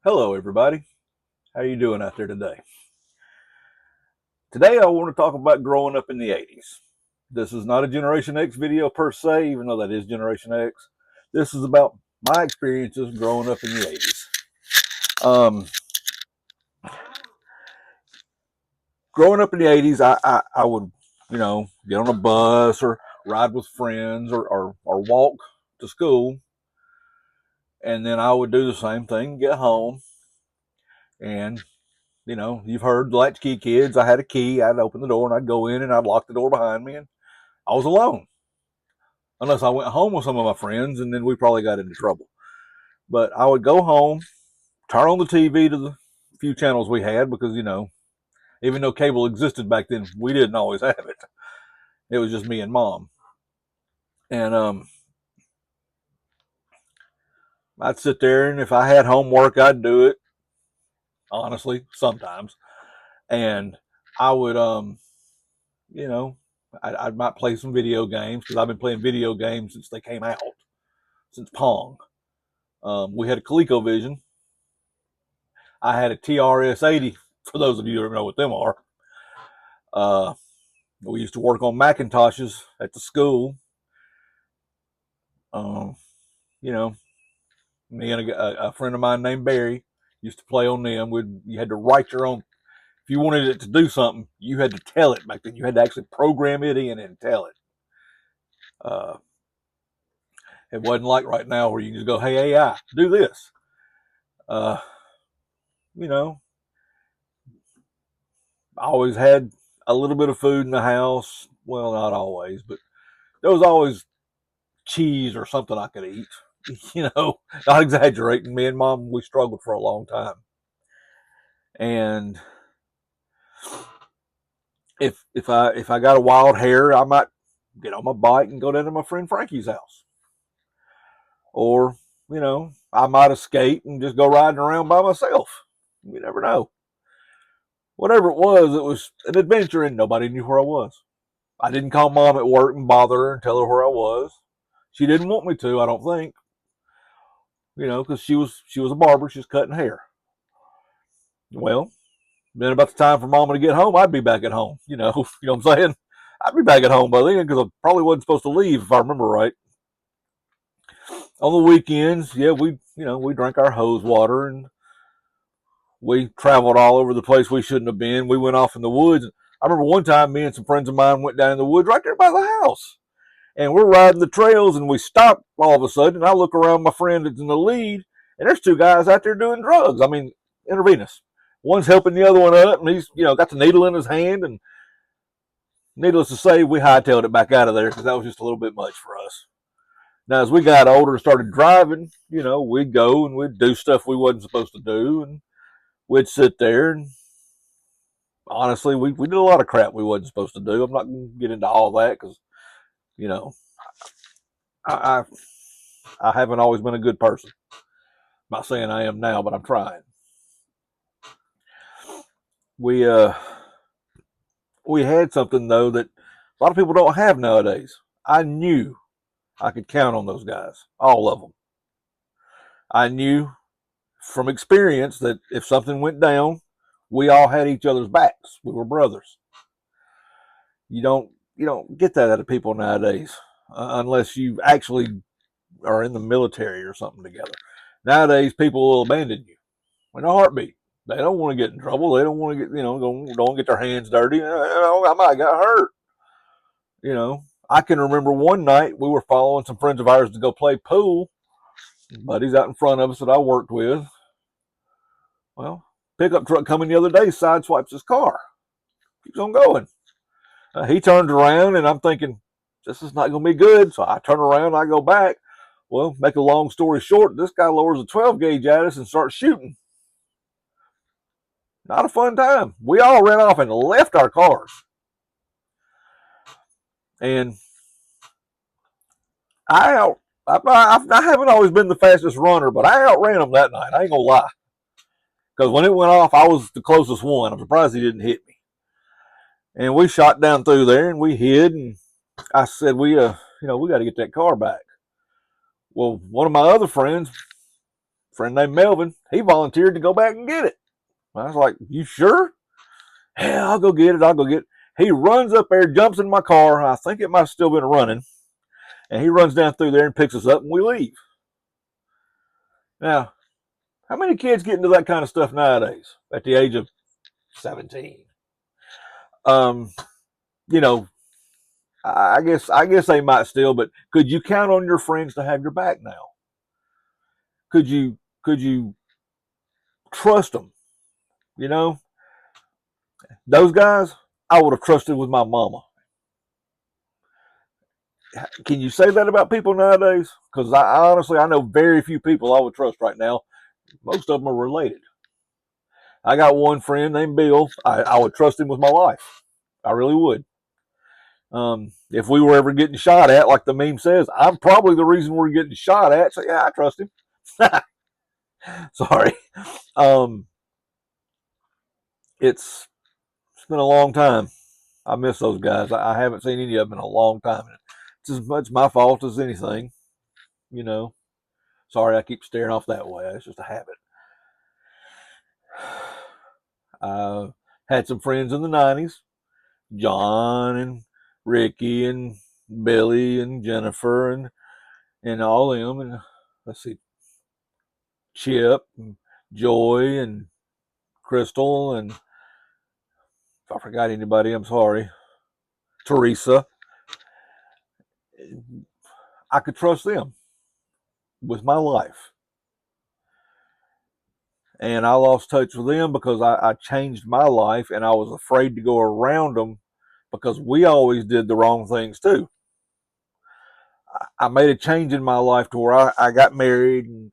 Hello, everybody. How you doing out there today? Today, I want to talk about growing up in the 80s. This is not a Generation X video per se, even though that is Generation X. This is about my experiences growing up in the 80s. Growing up in the 80s, I would, get on a bus or ride with friends or walk to school. And then I would do the same thing, get home, and you've heard latchkey kids. I had a key. I'd open the door and I'd go in and I'd lock the door behind me, and I was alone. Unless I went home with some of my friends, and then we probably got into trouble. But I would go home, turn on the TV to the few channels we had because, even though cable existed back then, we didn't always have it. It was just me and mom. And I'd sit there, and if I had homework, I'd do it, honestly, sometimes. And I would, you know, I might play some video games because I've been playing video games since they came out, since Pong. We had a ColecoVision. I had a TRS 80, for those of you who know what them are. We used to work on Macintoshes at the school. You know, me and a friend of mine named Barry used to play on them. You had to write your own. If you wanted it to do something, you had to tell it back then. You had to actually program it in and tell it. Uh, it wasn't like right now where you can just go, "Hey AI, do this." Uh, you know, I always had a little bit of food in the house. Well, not always, but there was always cheese or something I could eat. Not exaggerating. Me and mom, we struggled for a long time. And if I got a wild hair, I might get on my bike and go down to my friend Frankie's house. Or, I might escape and just go riding around by myself. You never know. Whatever it was an adventure and nobody knew where I was. I didn't call mom at work and bother her and tell her where I was. She didn't want me to, I don't think. Because she was a barber, she was cutting hair. Well, then about the time for mama to get home, I'd be back at home. You know what I'm saying? I'd be back at home by then because I probably wasn't supposed to leave if I remember right. On the weekends, yeah, we drank our hose water and we traveled all over the place we shouldn't have been. We went off in the woods. I remember one time me and some friends of mine went down in the woods right there by the house. And we're riding the trails and we stop all of a sudden. And I look around, my friend that's in the lead, and there's two guys out there doing drugs. I mean, intravenous. One's helping the other one up, and he's, got the needle in his hand. And needless to say, we hightailed it back out of there because that was just a little bit much for us. Now, as we got older and started driving, we'd go and we'd do stuff we wasn't supposed to do. And we'd sit there and honestly, we did a lot of crap we wasn't supposed to do. I'm not going to get into all that because, you know, I, I haven't always been a good person. I'm not saying I am now, but I'm trying. We we had something though that a lot of people don't have nowadays. I knew I could count on those guys, all of them. I knew from experience that if something went down, we all had each other's backs. We were brothers. You don't get that out of people nowadays unless you actually are in the military or something together. Nowadays, people will abandon you in a heartbeat. They don't want to get in trouble. They don't want to get, don't get their hands dirty. I might got hurt. I can remember one night we were following some friends of ours to go play pool. Buddies out in front of us that I worked with. Well, pickup truck coming the other day sideswipes his car. Keeps on going. He turns around and I'm thinking, this is not going to be good. So I turn around, I go back. Well, make a long story short, this guy lowers a 12 gauge at us and starts shooting. Not a fun time. We all ran off and left our cars. And I haven't always been the fastest runner, but I outran him that night. I ain't going to lie. Because when it went off, I was the closest one. I'm surprised he didn't hit me. And we shot down through there and we hid. And I said, we got to get that car back. Well, one of my other friends friend named Melvin, he volunteered to go back and get it. I was like, you sure? Yeah, I'll go get it. I'll go get it. He runs up there, jumps in my car. I think it might have still been running. And he runs down through there and picks us up, and we leave. Now, how many kids get into that kind of stuff nowadays at the age of 17? Um, you know, I guess they might still, but could you count on your friends to have your back now? Could you trust them? You know, those guys I would have trusted with my mama. Can you say that about people nowadays? Because I honestly, I know very few people I would trust right now. Most of them are related. I got one friend named Bill. I would trust him with my life. I really would. If we were ever getting shot at, like the meme says, I'm probably the reason we're getting shot at. So yeah, I trust him. Sorry. Um, it's been a long time. I miss those guys. I haven't seen any of them in a long time. It's as much my fault as anything, you know. Sorry, I keep staring off that way. It's just a habit. I had some friends in the 90s, John and Ricky and Billy and Jennifer and all them. And let's see, Chip and Joy and Crystal. And if I forgot anybody, I'm sorry. Teresa. I could trust them with my life. And I lost touch with them because I changed my life and I was afraid to go around them because we always did the wrong things too. I made a change in my life to where I got married and,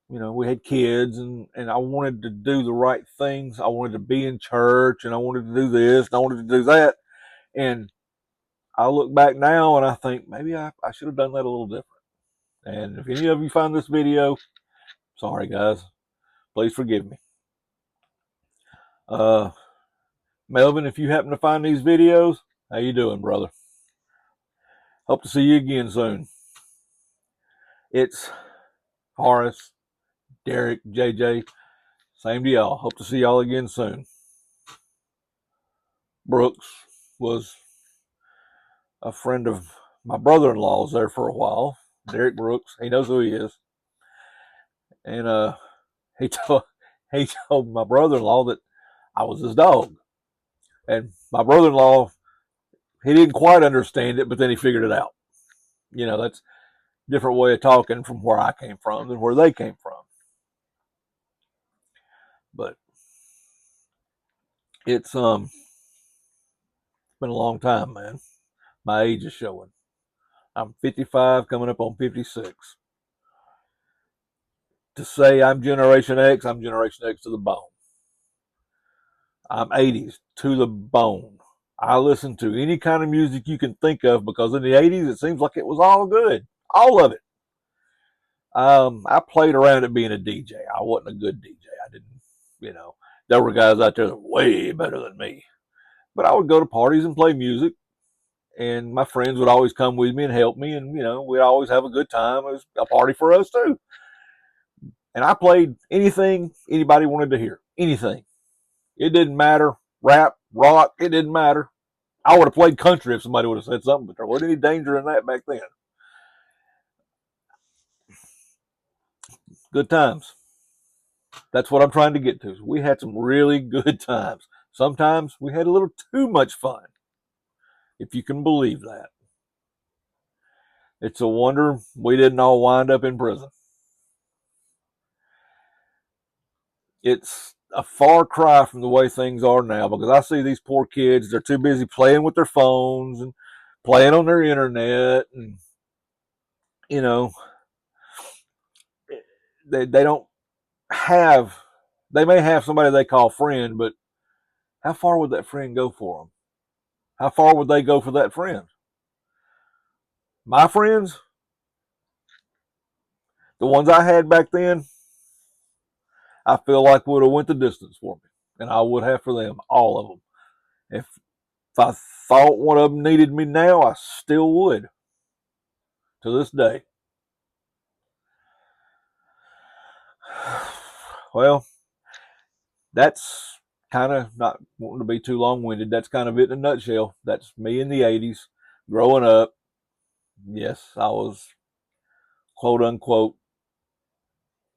you know, we had kids and I wanted to do the right things. I wanted to be in church and I wanted to do this and I wanted to do that. And I look back now and I think maybe I should have done that a little different. And if any of you find this video, sorry guys, please forgive me. Melvin, if you happen to find these videos, how you doing, brother? Hope to see you again soon. It's Horace, Derek, JJ. Same to y'all. Hope to see y'all again soon. Brooks was a friend of my brother-in-law's there for a while. Derek Brooks. He knows who he is. And he told he told my brother-in-law that I was his dog. And my brother-in-law, he didn't quite understand it, but then he figured it out. You know, that's a different way of talking from where I came from than where they came from. But it's been a long time, man. My age is showing. I'm 55, coming up on 56. To say I'm Generation X, I'm Generation X to the bone. I'm 80's to the bone. I listen to any kind of music you can think of because in the 80's it seems like it was all good. All of it. I played around at being a DJ. I wasn't a good DJ. I didn't, you know, there were guys out there that were way better than me. But I would go to parties and play music, and my friends would always come with me and help me, and, you know, we'd always have a good time. It was a party for us, too. And I played anything anybody wanted to hear. Anything. It didn't matter. Rap, rock, it didn't matter. I would have played country if somebody would have said something, but there wasn't any danger in that back then. Good times. That's what I'm trying to get to. We had some really good times. Sometimes we had a little too much fun, if you can believe that. It's a wonder we didn't all wind up in prison. It's a far cry from the way things are now because I see these poor kids, they're too busy playing with their phones and playing on their internet, and, you know, they don't have, they may have somebody they call friend, but how far would that friend go for them? How far would they go for that friend? My friends, the ones I had back then, I feel like would have went the distance for me, and I would have for them, all of them. If I thought one of them needed me now, I still would to this day. Well, that's kind of, not wanting to be too long-winded, that's kind of it in a nutshell. That's me in the 80s growing up. Yes, I was, quote unquote,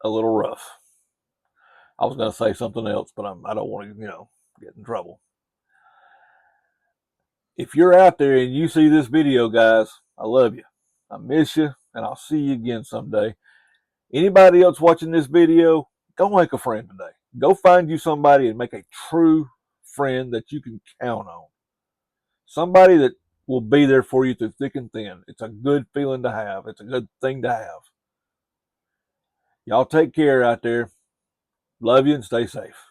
a little rough. I was going to say something else, but I don't want to, get in trouble. If you're out there and you see this video, guys, I love you. I miss you, and I'll see you again someday. Anybody else watching this video, go make a friend today. Go find you somebody and make a true friend that you can count on. Somebody that will be there for you through thick and thin. It's a good feeling to have. It's a good thing to have. Y'all take care out there. Love you and stay safe.